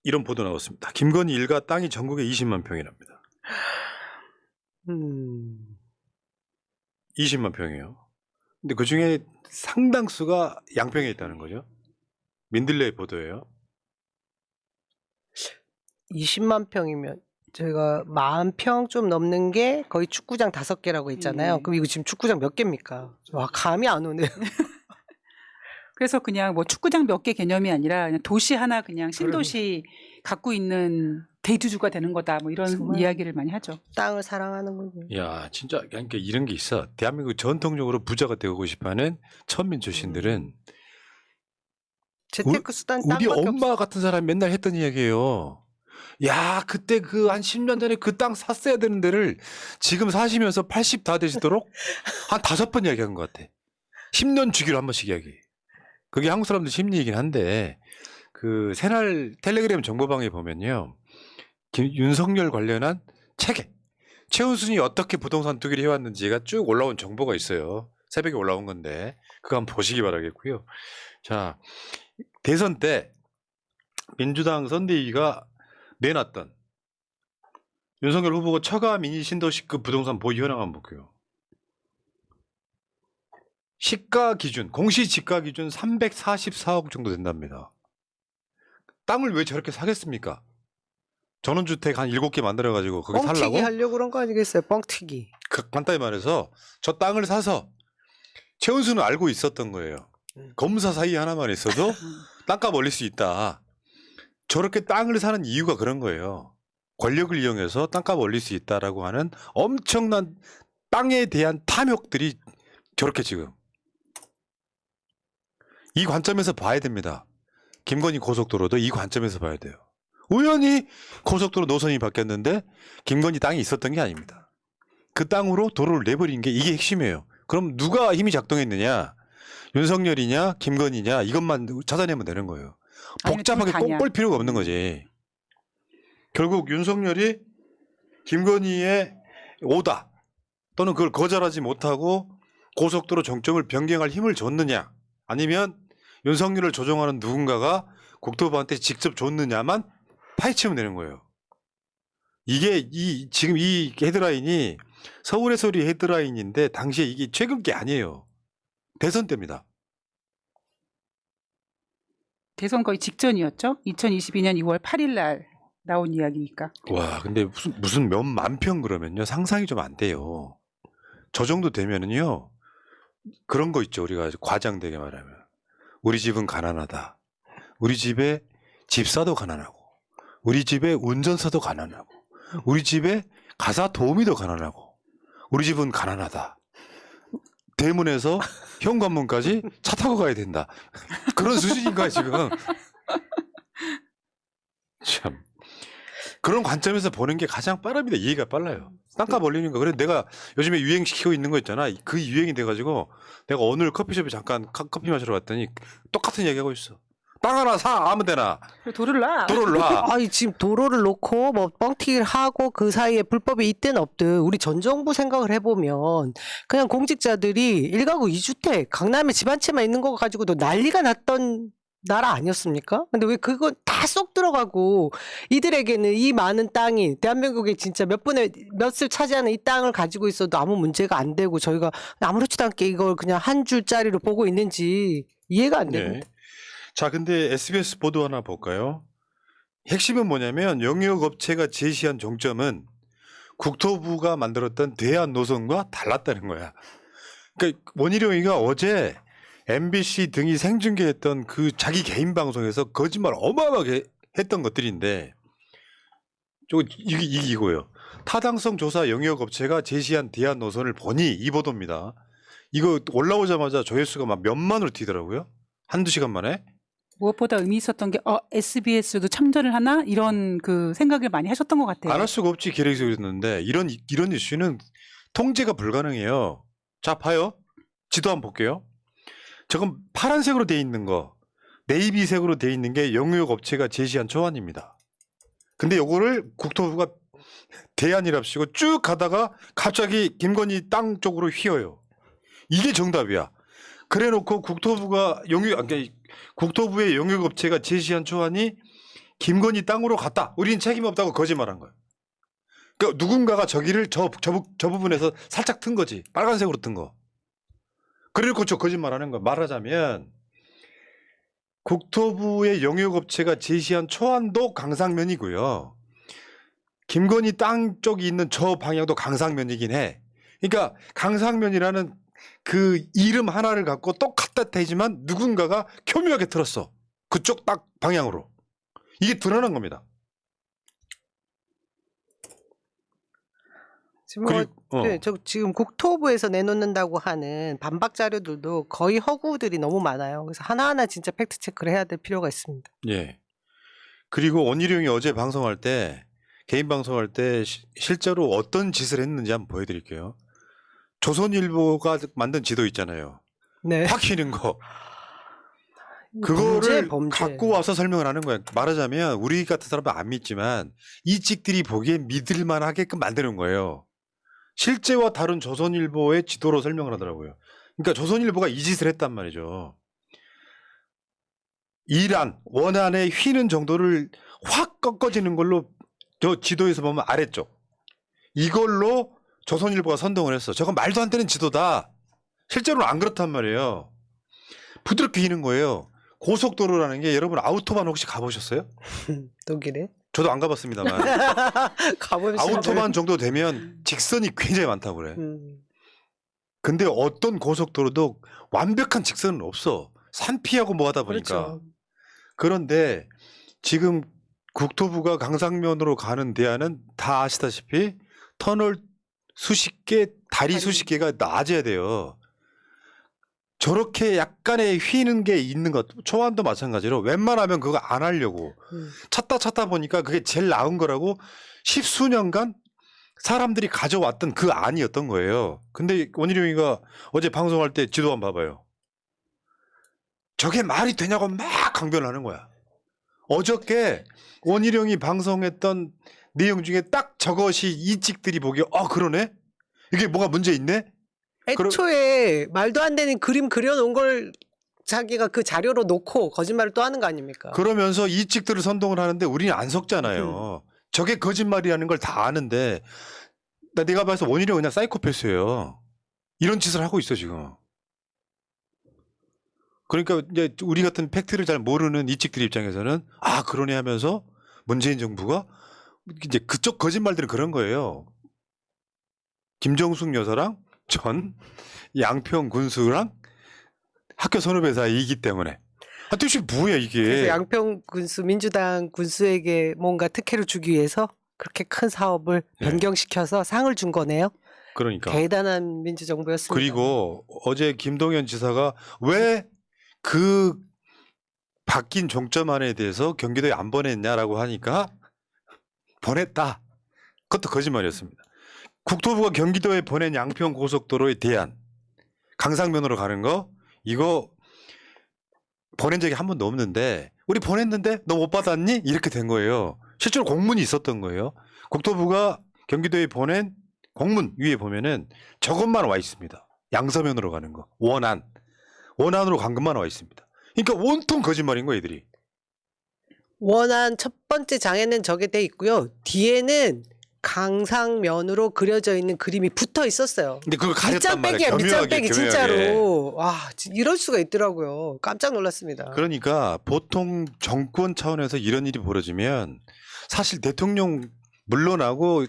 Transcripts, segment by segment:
이런 보도 나왔습니다. 김건희 일가 땅이 전국에 20만 평이랍니다. 20만 평이에요. 근데 그 중에 상당수가 양평에 있다는 거죠. 민들레 보도예요. 20만 평이면 저희가 40평 좀 넘는 게 거의 축구장 5개라고 했잖아요. 그럼 이거 지금 축구장 몇 개입니까? 와, 감이 안 오네요. 그래서 그냥 뭐 축구장 몇 개 개념이 아니라 그냥 도시 하나 그냥 신도시 갖고 있는 대주주가 되는 거다. 뭐 이런 정말. 이야기를 많이 하죠. 땅을 사랑하는군요. 야, 진짜 그러니까 이런 게 있어. 대한민국 전통적으로 부자가 되고 싶어하는 천민 출신들은 재테크 수단 우리 땅밖에 엄마 같은 사람이 맨날 했던 이야기예요. 야, 그때 그 한 10년 전에 그 땅 샀어야 되는 데를 지금 사시면서 80 다 되시도록 한 5번 이야기한 것 같아. 10년 주기로 한 번씩 이야기. 그게 한국 사람들 심리이긴 한데 그 새날 텔레그램 정보방에 보면요. 윤석열 관련한 체계. 최은순이 어떻게 부동산 투기를 해왔는지가 쭉 올라온 정보가 있어요. 새벽에 올라온 건데 그거 한번 보시기 바라겠고요. 자, 대선 때 민주당 선대위가 내놨던 윤석열 후보가 처가 미니 신도시급 부동산 보유 현황 한번 볼게요. 시가 기준, 공시지가 기준 344억 정도 된답니다. 땅을 왜 저렇게 사겠습니까? 전원주택 한 7개 만들어가지고 거기 뻥튀기 살라고? 하려고 그런 거 아니겠어요? 뻥튀기. 간단히 말해서 저 땅을 사서 최은수는 알고 있었던 거예요. 검사 사이 하나만 있어도 땅값 올릴 수 있다. 저렇게 땅을 사는 이유가 그런 거예요. 권력을 이용해서 땅값 올릴 수 있다라고 하는 엄청난 땅에 대한 탐욕들이 저렇게 지금 이 관점에서 봐야 됩니다. 김건희 고속도로도 이 관점에서 봐야 돼요. 우연히 고속도로 노선이 바뀌었는데 김건희 땅이 있었던 게 아닙니다. 그 땅으로 도로를 내버린 게 이게 핵심이에요. 그럼 누가 힘이 작동했느냐? 윤석열이냐 김건희냐 이것만 찾아내면 되는 거예요. 복잡하게 꼭 볼 필요가 없는 거지. 결국 윤석열이 김건희의 오다 또는 그걸 거절하지 못하고 고속도로 정점을 변경할 힘을 줬느냐 아니면 윤석열을 조종하는 누군가가 국토부한테 직접 줬느냐만 파헤치면 되는 거예요. 이게 지금 이 헤드라인이 서울의 소리 헤드라인인데 당시에 이게 최근 게 아니에요. 대선 때입니다. 대선 거의 직전이었죠. 2022년 2월 8일 날 나온 이야기니까. 와, 근데 무슨 몇만 평 그러면요 상상이 좀 안 돼요. 저 정도 되면은요 그런 거 있죠. 우리가 과장되게 말하면 우리 집은 가난하다. 우리 집에 집사도 가난하고 우리 집에 운전사도 가난하고 우리 집에 가사 도우미도 가난하고 우리 집은 가난하다. 대문에서 현관문까지 차 타고 가야 된다. 그런 수준인 거야 지금. 참 그런 관점에서 보는 게 가장 빠릅니다. 이해가 빨라요. 땅값 올리는 거. 그래 내가 요즘에 유행시키고 있는 거 있잖아. 그 유행이 돼가지고 내가 오늘 커피숍에 잠깐 커피 마시러 갔더니 똑같은 얘기하고 있어. 땅 하나 사 아무데나. 도로를 놔. 도로를 놔. 아니 지금 도로를 놓고 뭐 뻥튀기를 하고 그 사이에 불법이 있든 없든 우리 전 정부 생각을 해보면 그냥 공직자들이 1가구 2주택 강남에 집 한 채만 있는 거 가지고도 난리가 났던 나라 아니었습니까? 근데 왜 그거 다 쏙 들어가고 이들에게는 이 많은 땅이 대한민국의 진짜 몇 분의 몇을 차지하는 이 땅을 가지고 있어도 아무 문제가 안 되고 저희가 아무렇지도 않게 이걸 그냥 한 줄짜리로 보고 있는지 이해가 안 됩니다. 네. 자, 근데 SBS 보도 하나 볼까요? 핵심은 뭐냐면 영역업체가 제시한 종점은 국토부가 만들었던 대안 노선과 달랐다는 거야. 그러니까 원희룡이가 어제 MBC 등이 생중계했던 그 자기 개인 방송에서 거짓말 어마어마하게 했던 것들인데 이게 이거예요. 타당성 조사 영역업체가 제시한 대안 노선을 보니 이 보도입니다. 이거 올라오자마자 조회수가 막 몇만으로 뛰더라고요. 한두 시간 만에. 무엇보다 의미 있었던 게 SBS도 참전을 하나 이런 그 생각을 많이 하셨던 것 같아요. 안 할 수가 없지 계획이 그랬는데 이런 이슈는 통제가 불가능해요. 자 봐요. 지도 한번 볼게요. 저건 파란색으로 돼 있는 거 네이비색으로 돼 있는 게 영역 업체가 제시한 초안입니다. 근데 요거를 국토부가 대안이랍시고 쭉 가다가 갑자기 김건희 땅 쪽으로 휘어요. 이게 정답이야. 그래놓고 국토부의 영역업체가 제시한 초안이 김건희 땅으로 갔다. 우리는 책임 없다고 거짓말한 거예요. 그러니까 누군가가 저기를 저 부분에서 살짝 튼 거지. 빨간색으로 튼 거. 그래놓고 저 거짓말하는 거. 말하자면 국토부의 영역업체가 제시한 초안도 강상면이고요. 김건희 땅 쪽이 있는 저 방향도 강상면이긴 해. 그러니까 강상면이라는 그 이름 하나를 갖고 똑같다 되지만 누군가가 교묘하게 틀었어. 그쪽 딱 방향으로. 이게 드러난 겁니다. 지금 뭐, 그리고 네, 저 지금 국토부에서 내놓는다고 하는 반박 자료들도 거의 허구들이 너무 많아요. 그래서 하나하나 진짜 팩트 체크를 해야 될 필요가 있습니다. 예. 그리고 원희룡이 어제 방송할 때 개인 방송할 때 실제로 어떤 짓을 했는지 한번 보여드릴게요. 조선일보가 만든 지도 있잖아요. 네. 확 휘는 거. 범죄, 그거를 범죄. 갖고 와서 설명을 하는 거야. 말하자면 우리 같은 사람은 안 믿지만 이 찍들이 보기엔 믿을만 하게끔 만드는 거예요. 실제와 다른 조선일보의 지도로 설명을 하더라고요. 그러니까 조선일보가 이 짓을 했단 말이죠. 이란, 원안에 휘는 정도를 확 꺾어지는 걸로 저 지도에서 보면 아래쪽. 이걸로 조선일보가 선동을 했어. 저건 말도 안 되는 지도다. 실제로는 안 그렇단 말이에요. 부드럽게 휘는 거예요. 고속도로라는 게 여러분 아우토반 혹시 가보셨어요? 독일에 저도 안 가봤습니다만. 가보면 아우토반 정도 되면 직선이 굉장히 많다고 그래. 근데 어떤 고속도로도 완벽한 직선은 없어. 산 피하고 뭐 하다 보니까. 그렇죠. 그런데 지금 국토부가 강상면으로 가는 대안은 다 아시다시피 터널 수십 개, 다리 수십 개가 낮아야 돼요. 저렇게 약간의 휘는 게 있는 것, 초안도 마찬가지로 웬만하면 그거 안 하려고 찾다 보니까 그게 제일 나은 거라고 십수년간 사람들이 가져왔던 그 안이었던 거예요. 근데 원희룡이가 어제 방송할 때 지도 한번 봐봐요. 저게 말이 되냐고 막 강변을 하는 거야. 어저께 원희룡이 방송했던 내용 중에 딱 저것이 이 찍들이 보기에 그러네? 이게 뭐가 문제 있네? 애초에 말도 안 되는 그림 그려놓은 걸 자기가 그 자료로 놓고 거짓말을 또 하는 거 아닙니까? 그러면서 이 찍들을 선동을 하는데 우리는 안 속잖아요. 저게 거짓말이라는 걸 다 아는데 내가 봐서 원희룡 그냥 사이코패스예요. 이런 짓을 하고 있어 지금. 그러니까 이제 우리 같은 팩트를 잘 모르는 이 찍들 입장에서는 그러네 하면서 문재인 정부가 이제 그쪽 거짓말들은 그런 거예요. 김정숙 여사랑 전 양평 군수랑 학교 선후배 사이이기 때문에. 도대체 뭐야 이게. 그래서 양평 군수 민주당 군수에게 뭔가 특혜를 주기 위해서 그렇게 큰 사업을 변경시켜서 상을 준 거네요. 그러니까. 대단한 민주정부였습니다. 그리고 어제 김동연 지사가 왜 그 바뀐 종점안에 대해서 경기도에 안 보냈냐라고 하니까 보냈다. 그것도 거짓말이었습니다. 국토부가 경기도에 보낸 양평 고속도로에 대한 강상면으로 가는 거 이거 보낸 적이 한 번도 없는데 우리 보냈는데 너 못 받았니? 이렇게 된 거예요. 실제로 공문이 있었던 거예요. 국토부가 경기도에 보낸 공문 위에 보면은 저것만 와 있습니다. 양서면으로 가는 거. 원안으로 간 것만 와 있습니다. 그러니까 온통 거짓말인 거예요, 애들이. 원안 첫 번째 장에는 저게 돼 있고요. 뒤에는 강상면으로 그려져 있는 그림이 붙어 있었어요. 근데 그걸 가렸단 말이야. 밑장 교묘하게. 빼기 진짜로. 와, 이럴 수가 있더라고요. 깜짝 놀랐습니다. 그러니까 보통 정권 차원에서 이런 일이 벌어지면 사실 대통령 물러나고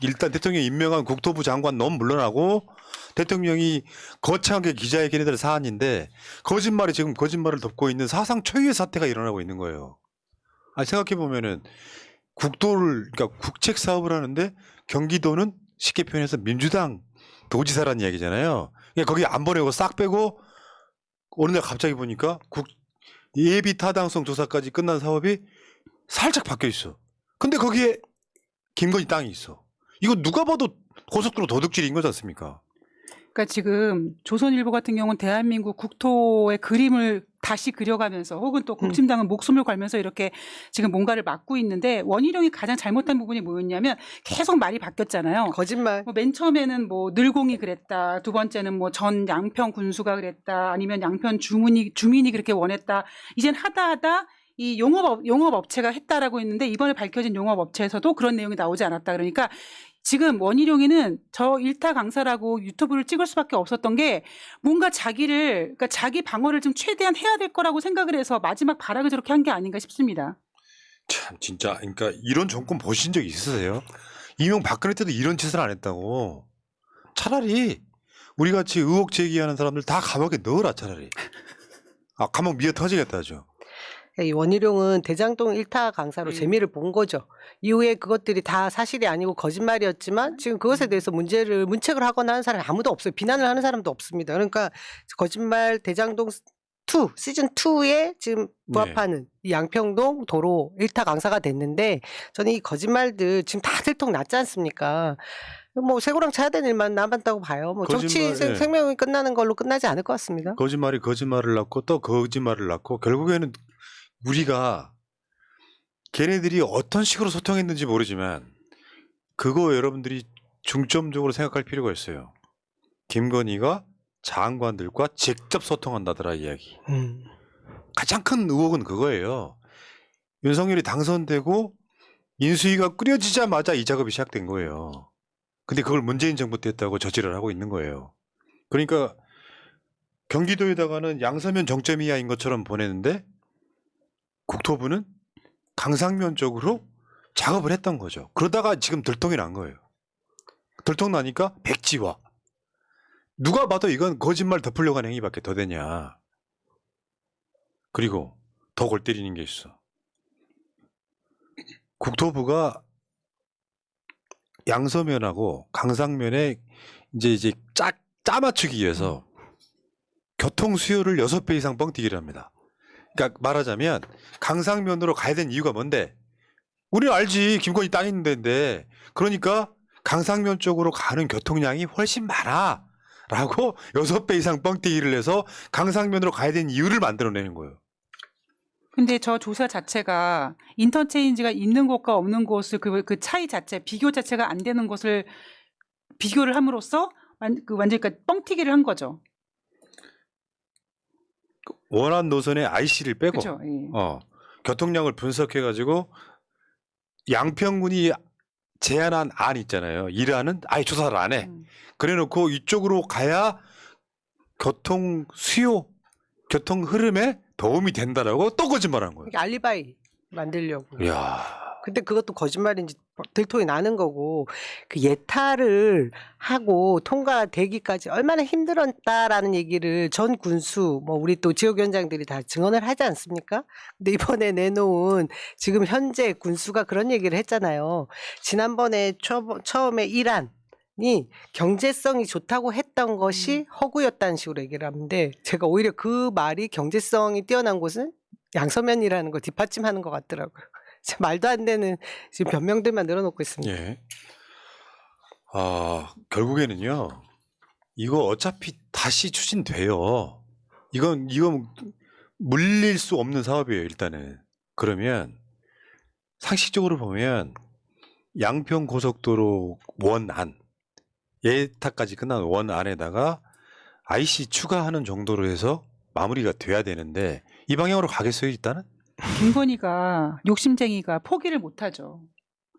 일단 대통령 임명한 국토부 장관 너무 물러나고 대통령이 거창하게 기자회견에 사안인데 거짓말이 지금 거짓말을 덮고 있는 사상 초유의 사태가 일어나고 있는 거예요. 생각해 보면은 그러니까 국책 사업을 하는데 경기도는 쉽게 표현해서 민주당 도지사라는 이야기잖아요. 그러니까 거기 안 보내고 싹 빼고 어느 날 갑자기 보니까 예비 타당성 조사까지 끝난 사업이 살짝 바뀌어 있어. 근데 거기에 김건희 땅이 있어. 이거 누가 봐도 고속도로 도둑질인 거지 않습니까? 그러니까 지금 조선일보 같은 경우는 대한민국 국토의 그림을 다시 그려가면서 혹은 또 국힘당은 목숨을 걸면서 이렇게 지금 뭔가를 막고 있는데 원희룡이 가장 잘못한 부분이 뭐였냐면 계속 말이 바뀌었잖아요. 거짓말. 맨 처음에는 뭐 늘공이 그랬다. 두 번째는 뭐 전 양평 군수가 그랬다. 아니면 양평 주민이 그렇게 원했다. 이젠 하다 이 용업업체가 했다라고 했는데 이번에 밝혀진 용업업체에서도 그런 내용이 나오지 않았다. 그러니까 지금 원희룡이는 저 일타 강사라고 유튜브를 찍을 수밖에 없었던 게 뭔가 그러니까 자기 방어를 좀 최대한 해야 될 거라고 생각을 해서 마지막 발악을 저렇게 한 게 아닌가 싶습니다. 참 진짜 그러니까 이런 정권 보신 적 있으세요? 이명박근혜 때도 이런 짓을 안 했다고. 차라리 우리 같이 의혹 제기하는 사람들 다 감옥에 넣어라 차라리. 감옥 미어 터지겠다 하죠. 이 원희룡은 대장동 일타 강사로 네. 재미를 본 거죠. 이후에 그것들이 다 사실이 아니고 거짓말이었지만 지금 그것에 대해서 문책을 하거나 하는 사람이 아무도 없어요. 비난을 하는 사람도 없습니다. 그러니까 거짓말 대장동 2 시즌 2에 지금 부합하는 이 양평동 도로 일타 강사가 됐는데 저는 이 거짓말들 지금 다 들통났지 않습니까? 뭐 쇠고랑 차야 되는 일만 남았다고 봐요. 뭐 정치 거짓말, 예. 생명이 끝나는 걸로 끝나지 않을 것 같습니다. 거짓말이 거짓말을 낳고 또 거짓말을 낳고 결국에는 우리가 걔네들이 어떤 식으로 소통했는지 모르지만 그거 여러분들이 중점적으로 생각할 필요가 있어요. 김건희가 장관들과 직접 소통한다더라 이야기. 가장 큰 의혹은 그거예요. 윤석열이 당선되고 인수위가 꾸려지자마자 이 작업이 시작된 거예요. 근데 그걸 문재인 정부 때 했다고 저지를 하고 있는 거예요. 그러니까 경기도에다가는 양서면 정점 이하인 것처럼 보내는데 국토부는 강상면 쪽으로 작업을 했던 거죠. 그러다가 지금 들통이 난 거예요. 들통 나니까 백지화. 누가 봐도 이건 거짓말 덮으려고 하는 행위밖에 더 되냐. 그리고 더 골 때리는 게 있어. 국토부가 양서면하고 강상면에 이제 짜 맞추기 위해서 교통 수요를 6배 이상 뻥튀기를 합니다. 그러니까 말하자면 강상면으로 가야 되는 이유가 뭔데? 우리는 알지. 김건희 땅 있는 데인데. 그러니까 강상면 쪽으로 가는 교통량이 훨씬 많아. 라고 6배 이상 뻥튀기를 해서 강상면으로 가야 되는 이유를 만들어내는 거예요. 근데 저 조사 자체가 인터체인지가 있는 곳과 없는 곳을 그 차이 자체, 비교 자체가 안 되는 곳을 비교를 함으로써 완전히 그러니까 뻥튀기를 한 거죠. 원한 노선의 IC를 빼고 그렇죠. 예. 교통량을 분석해가지고 양평군이 제안한 안 있잖아요. 일안은 아예 조사를 안 해. 그래놓고 이쪽으로 가야 교통 수요, 교통 흐름에 도움이 된다라고 또 거짓말한 거예요. 이게 알리바이 만들려고. 이야. 근데 그것도 거짓말인지 들통이 나는 거고 그 예타를 하고 통과되기까지 얼마나 힘들었다라는 얘기를 전 군수 뭐 우리 또 지역위원장들이 다 증언을 하지 않습니까? 근데 이번에 내놓은 지금 현재 군수가 그런 얘기를 했잖아요. 지난번에 처음에 이란이 경제성이 좋다고 했던 것이 허구였다는 식으로 얘기를 하는데 제가 오히려 그 말이 경제성이 뛰어난 곳은 양서면이라는 거 뒷받침하는 것 같더라고요. 말도 안 되는 지금 변명들만 늘어놓고 있습니다. 예. 결국에는요. 이거 어차피 다시 추진돼요. 이건 물릴 수 없는 사업이에요, 일단은. 그러면 상식적으로 보면 양평 고속도로 원안 예타까지 끝난 원안에다가 IC 추가하는 정도로 해서 마무리가 돼야 되는데 이 방향으로 가겠어요, 일단은? 김건희가 욕심쟁이가 포기를 못하죠.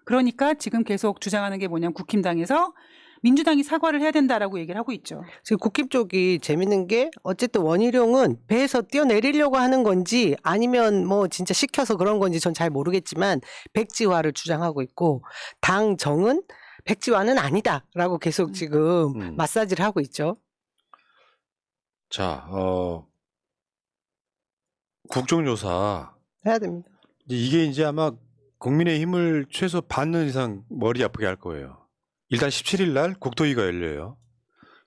그러니까 지금 계속 주장하는 게 뭐냐면 국힘당에서 민주당이 사과를 해야 된다라고 얘기를 하고 있죠. 지금 국힘 쪽이 재밌는 게 어쨌든 원희룡은 배에서 뛰어내리려고 하는 건지 아니면 뭐 진짜 시켜서 그런 건지 전 잘 모르겠지만 백지화를 주장하고 있고 당정은 백지화는 아니다라고 계속 지금 마사지를 하고 있죠. 자, 국정조사 해야 됩니다. 이게 이제 아마 국민의힘을 최소 반년 이상 머리 아프게 할 거예요. 일단 17일 날 국토위가 열려요.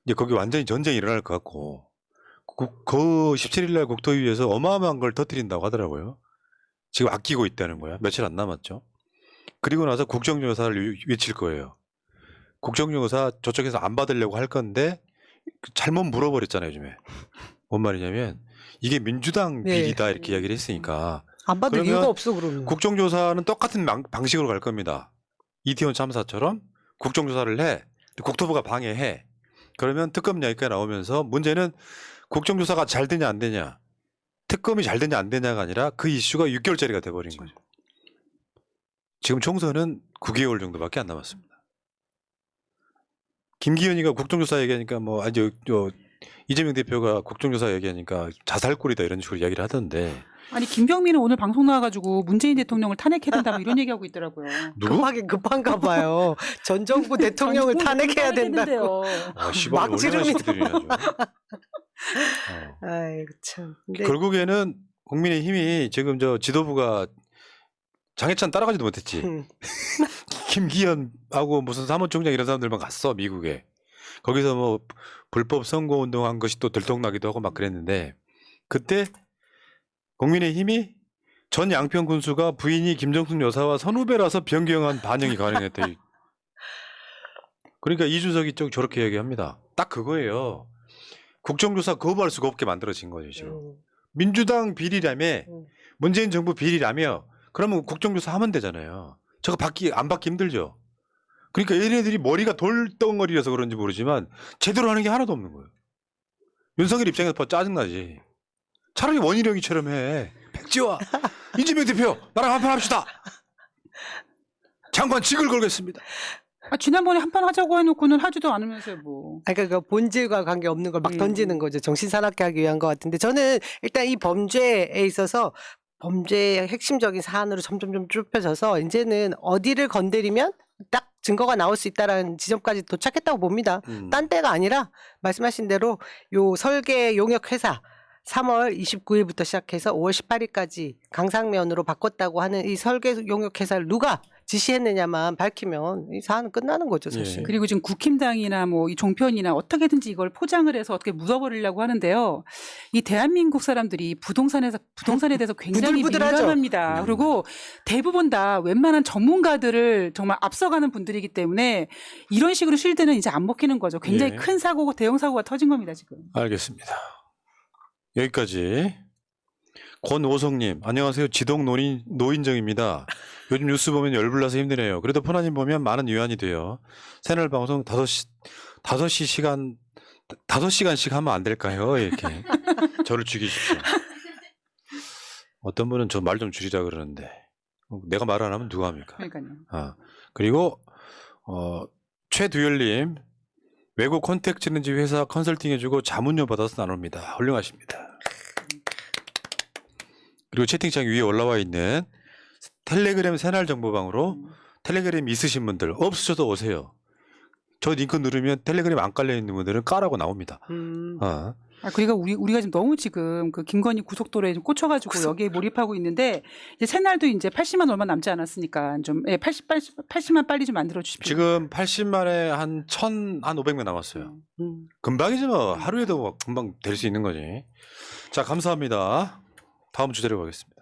이제 거기 완전히 전쟁이 일어날 것 같고 그 17일 날 국토위에서 어마어마한 걸 터뜨린다고 하더라고요. 지금 아끼고 있다는 거야. 며칠 안 남았죠. 그리고 나서 국정조사를 외칠 거예요. 국정조사 저쪽에서 안 받으려고 할 건데 잘못 물어버렸잖아요, 요즘에. 뭔 말이냐면 이게 민주당 네. 비리다 이렇게 이야기를 했으니까 안 받을 그러면 이유가 없어 그러면. 국정조사는 똑같은 방식으로 갈 겁니다. 이태원 참사처럼 국정조사를 해. 국토부가 방해해. 그러면 특검 이야기가 나오면서 문제는 국정조사가 잘 되냐 안 되냐. 특검이 잘 되냐 안 되냐가 아니라 그 이슈가 6개월짜리가 돼버린 거죠. 지금 총선은 9개월 정도밖에 안 남았습니다. 김기현이가 국정조사 얘기하니까 뭐 아니 이재명 대표가 국정조사 얘기하니까 자살골이다 이런 식으로 이야기를 하던데 아니 김병민은 오늘 방송 나와가지고 문재인 대통령을 탄핵해야 된다 뭐 이런 얘기하고 있더라고요. 누구? 급하긴 급한가 봐요. 전 정부 대통령을 탄핵해야 된다고. 시발 막 지르니. 얼마나 아이고 참. 근데 결국에는 국민의힘이 지금 저 지도부가 장해찬 따라가지도 못했지. 김기현하고 무슨 사무총장 이런 사람들만 갔어 미국에. 거기서 뭐 불법 선거운동한 것이 또 들통나기도 하고 막 그랬는데 그때 국민의힘이 전 양평 군수가 부인이 김정숙 여사와 선후배라서 변경한 반영이 가능했다. 그러니까 이준석이 쪽 저렇게 얘기합니다. 딱 그거예요. 국정조사 거부할 수가 없게 만들어진 거죠 지금. 민주당 비리라며 문재인 정부 비리라며 그러면 국정조사 하면 되잖아요. 저거 안 받기 힘들죠. 그러니까 얘네들이 머리가 돌덩어리라서 그런지 모르지만 제대로 하는 게 하나도 없는 거예요. 윤석열 입장에서 더 짜증나지. 차라리 원희룡이처럼 해. 백지화, 이재명 대표 나랑 한판 합시다. 장관 직을 걸겠습니다. 지난번에 한 판 하자고 해놓고는 하지도 않으면서 뭐. 그러니까 그 본질과 관계 없는 걸 막 던지는 거죠. 정신 사납게 하기 위한 것 같은데 저는 일단 이 범죄에 있어서 범죄의 핵심적인 사안으로 점점 좁혀져서 이제는 어디를 건드리면 딱 증거가 나올 수 있다라는 지점까지 도착했다고 봅니다. 딴 때가 아니라 말씀하신 대로 요 설계 용역 회사 3월 29일부터 시작해서 5월 18일까지 강상면으로 바꿨다고 하는 이 설계 용역 회사를 누가 지시했느냐만 밝히면 이 사안은 끝나는 거죠, 사실. 예. 그리고 지금 국힘당이나 뭐 이 종편이나 어떻게든지 이걸 포장을 해서 어떻게 묻어버리려고 하는데요. 이 대한민국 사람들이 부동산에 대해서 굉장히 부들부들하죠. 민감합니다. 그리고 대부분 다 웬만한 전문가들을 정말 앞서가는 분들이기 때문에 이런 식으로 실드는 이제 안 먹히는 거죠. 굉장히 예. 큰 사고고 대형 사고가 터진 겁니다, 지금. 알겠습니다. 여기까지. 권오성님 안녕하세요. 지동 노인정입니다. 요즘 뉴스 보면 열불나서 힘드네요. 그래도 포나님 보면 많은 위안이 돼요. 새날 방송 5시간씩 하면 안 될까요? 이렇게 저를 죽이십시오. 어떤 분은 저 말 좀 줄이자 그러는데 내가 말 안 하면 누가 합니까? 그러니까요. 그리고 최두열님 외국 콘택트는지 회사 컨설팅 해주고 자문료 받아서 나눕니다. 훌륭하십니다. 그리고 채팅창 위에 올라와 있는 텔레그램 새날 정보방으로 텔레그램 있으신 분들 없으셔도 오세요. 저 링크 누르면 텔레그램 안 깔려 있는 분들은 까라고 나옵니다. 그러니까 우리가 지금 너무 지금 그 김건희 고속도로에 좀 꽂혀가지고 여기에 몰입하고 있는데 이제 새날도 이제 80만 얼마 남지 않았으니까 좀 80만 빨리 좀 만들어 주십시오. 지금 80만에 한 500명 남았어요. 금방이지 뭐 하루에도 금방 될 수 있는 거지. 자 감사합니다. 다음 주제로 가겠습니다.